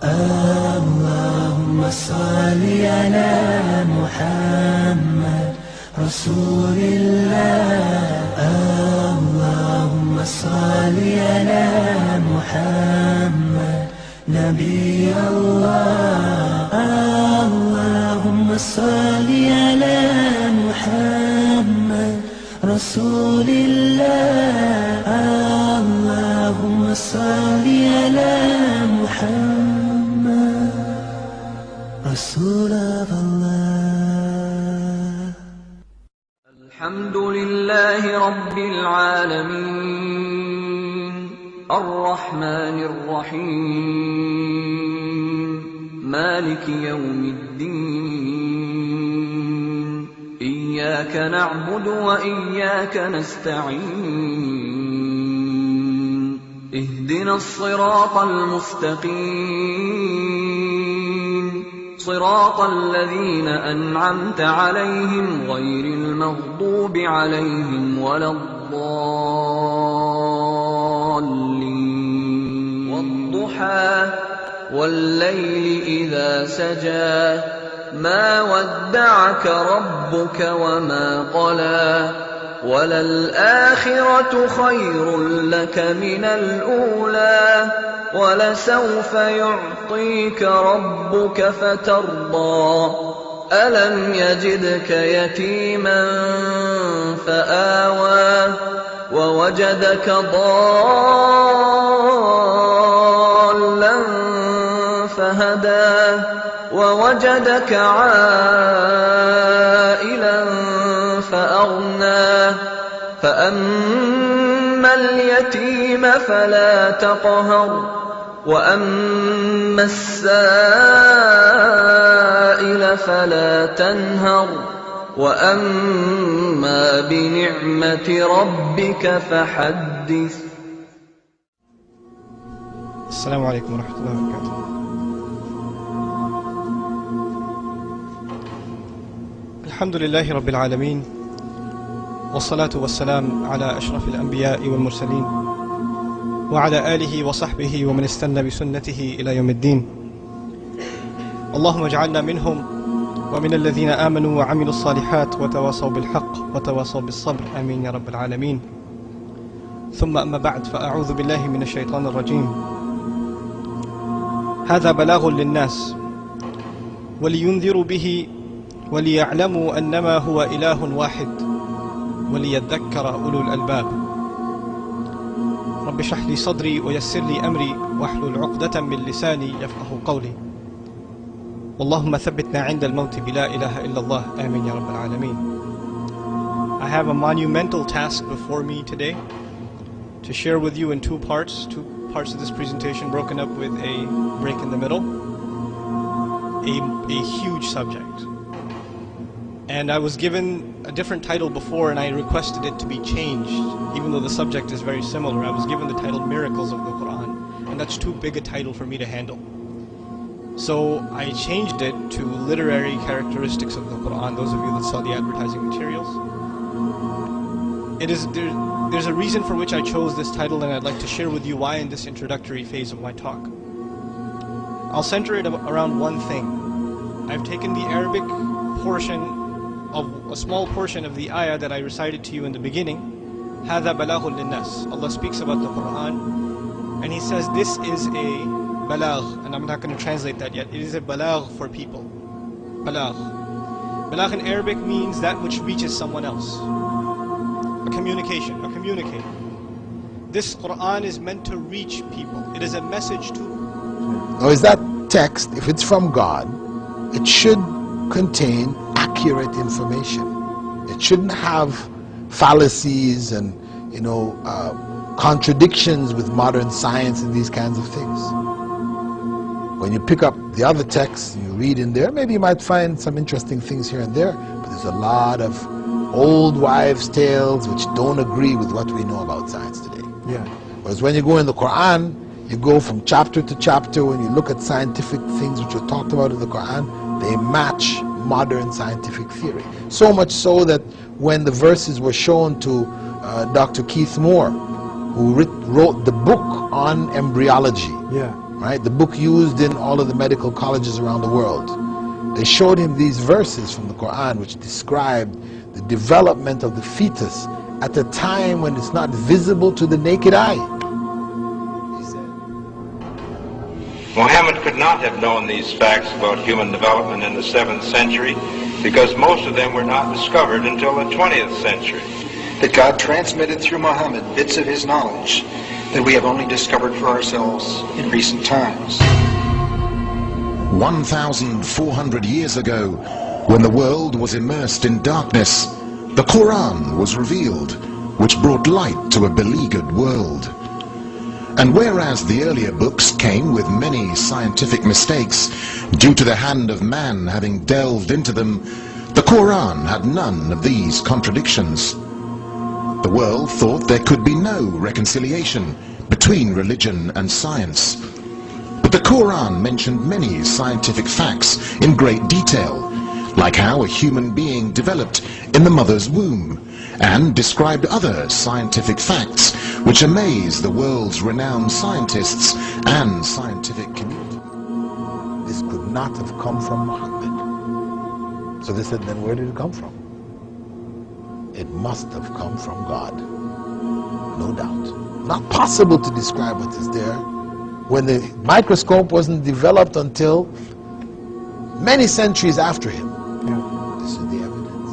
اللهم صل على محمد رسول الله. اللهم صل على محمد نبي الله. اللهم صل على محمد رسول الله. اللهم صل على محمد رسول الله. الحمد لله رب العالمين الرحمن الرحيم مالك يوم الدين إياك نعبد وإياك نستعين اهدنا الصراط المستقيم صراط الذين أنعمت عليهم غير المغضوب عليهم ولا الضالين. والضحى والليل إذا سجى ما ودعك ربك وما قلى وللآخرة خير لك من الأولى ولسوف يعطيك ربك فترضى. ألم يجدك يتيما فآوى ووجدك ضالا فهدى ووجدك عائلا فأغنى. فأما اليتيم فلا تقهر وأما السائل فلا تنهر وأما بنعمة ربك فحدث. السلام عليكم ورحمة الله وبركاته. الحمد لله رب العالمين والصلاة والسلام على أشرف الأنبياء والمرسلين وعلى آله وصحبه ومن استنى بسنته إلى يوم الدين. اللهم اجعلنا منهم ومن الذين آمنوا وعملوا الصالحات وتواصوا بالحق وتواصوا بالصبر آمين يا رب العالمين. ثم أما بعد فأعوذ بالله من الشيطان الرجيم. هذا بلاغ للناس ولينذروا به وليعلموا أنما هو إله واحد وليذكر أولو الألباب. رب اشرح لي صدري ويسر لي أمري واحلل عقدة من لساني يفقه قولي. اللهم ثبتنا عند الموت بلا إله إلا الله آمين يا رب العالمين. I have a monumental task before me today to share with you in two parts of this presentation broken up with a break in the middle, a huge subject. And I was given a different title before and I requested it to be changed, even though the subject is very similar. I was given the title Miracles of the Quran, and that's too big a title for me to handle. So I changed it to Literary Characteristics of the Quran, those of you that saw the advertising materials. There's a reason for which I chose this title, and I'd like to share with you why in this introductory phase of my talk. I'll center it around one thing. I've taken the Arabic portion of a small portion of the ayah that I recited to you in the beginning. هذا بلاغ للناس. Allah speaks about the Quran and He says this is a balagh, and I'm not going to translate that yet. It is a balagh for people. Balagh. Balagh in Arabic means that which reaches someone else. A communication, a communicator. This Quran is meant to reach people. It is a message to. Now is that text, if it's from God, it should contain accurate information. It shouldn't have fallacies and contradictions with modern science and these kinds of things. When you pick up the other texts, you read in there, maybe you might find some interesting things here and there, but there's a lot of old wives' tales which don't agree with what we know about science today. Yeah. Whereas when you go in the Quran, you go from chapter to chapter. When you look at scientific things which are talked about in the Quran, they match modern scientific theory. So much so that when the verses were shown to Dr. Keith Moore, who wrote the book on embryology, right? The book used in all of the medical colleges around the world. They showed him these verses from the Quran which described the development of the fetus at a time when it's not visible to the naked eye. He said, Muhammad could not have known these facts about human development in the 7th century because most of them were not discovered until the 20th century. That God transmitted through Muhammad bits of his knowledge that we have only discovered for ourselves in recent times. 1,400 years ago, when the world was immersed in darkness, the Quran was revealed, which brought light to a beleaguered world. And whereas the earlier books came with many scientific mistakes, due to the hand of man having delved into them, the Quran had none of these contradictions. The world thought there could be no reconciliation between religion and science. But the Quran mentioned many scientific facts in great detail, like how a human being developed in the mother's womb, and described other scientific facts which amaze the world's renowned scientists and scientific community. this could not have come from Muhammad. So they said, then where did it come from? It must have come from God, no doubt. Not possible to describe what is there when the microscope wasn't developed until many centuries after him. This is the evidence.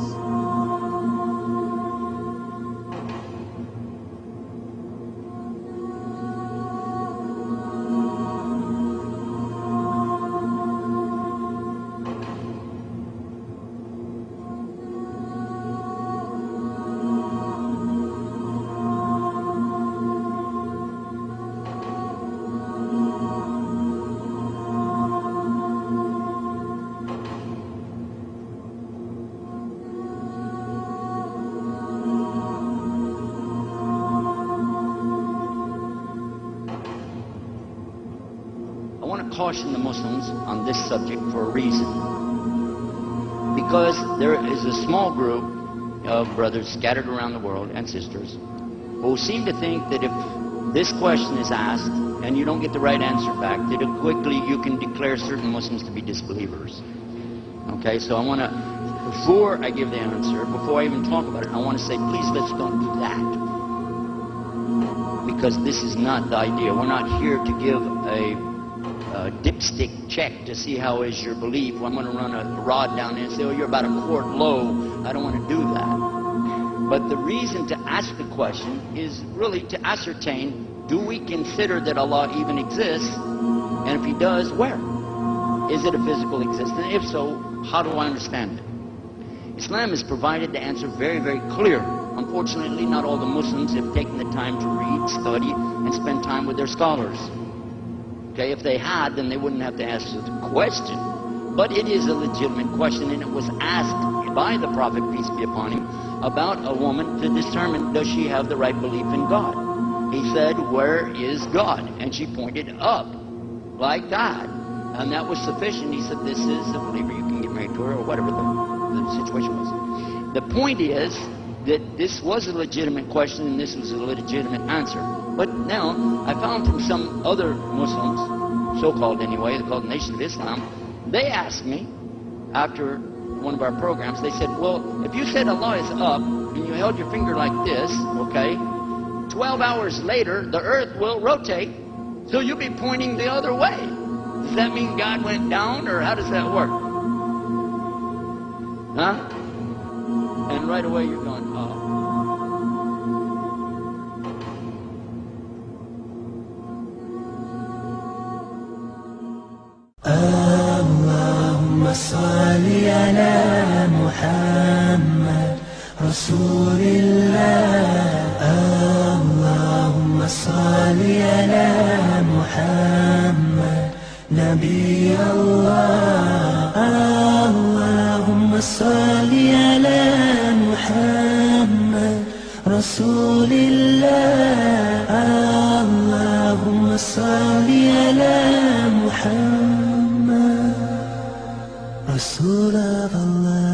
I want to caution the Muslims on this subject for a reason. Because there is a small group of brothers scattered around the world, and sisters, who seem to think that if this question is asked and you don't get the right answer back, that quickly you can declare certain Muslims to be disbelievers. Okay, so I want to, before I give the answer, before I even talk about it, I want to say, please, let's don't do that. Because this is not the idea. We're not here to give a dipstick check to see how is your belief. I'm going to run a rod down there and say, oh, you're about a quart low. I don't want to do that. But the reason to ask the question is really to ascertain, do we consider that Allah even exists? And if He does, where? Is it a physical existence? If so, how do I understand it? Islam has provided the answer very, very clear. Unfortunately, not all the Muslims have taken the time to read, study, and spend time with their scholars. Okay, if they had, then they wouldn't have to answer the question. But it is a legitimate question, and it was asked by the Prophet, peace be upon him, about a woman to determine, does she have the right belief in God? He said, where is God? And she pointed up, like that. And that was sufficient. He said, this is a believer, you can get married to her, or whatever the situation was. The point is that this was a legitimate question, and this was a legitimate answer. But now, I found from some other Muslims, so-called anyway, they're called Nation of Islam, they asked me, after one of our programs, they said, well, if you said Allah is up, and you held your finger like this, okay, 12 hours later, the earth will rotate, so you'll be pointing the other way. Does that mean God went down, or how does that work? Huh? And right away you're going, oh. اللهم صل على محمد رسول الله اللهم صل على محمد نبي الله اللهم صل على محمد رسول الله اللهم صل على محمد رسول الله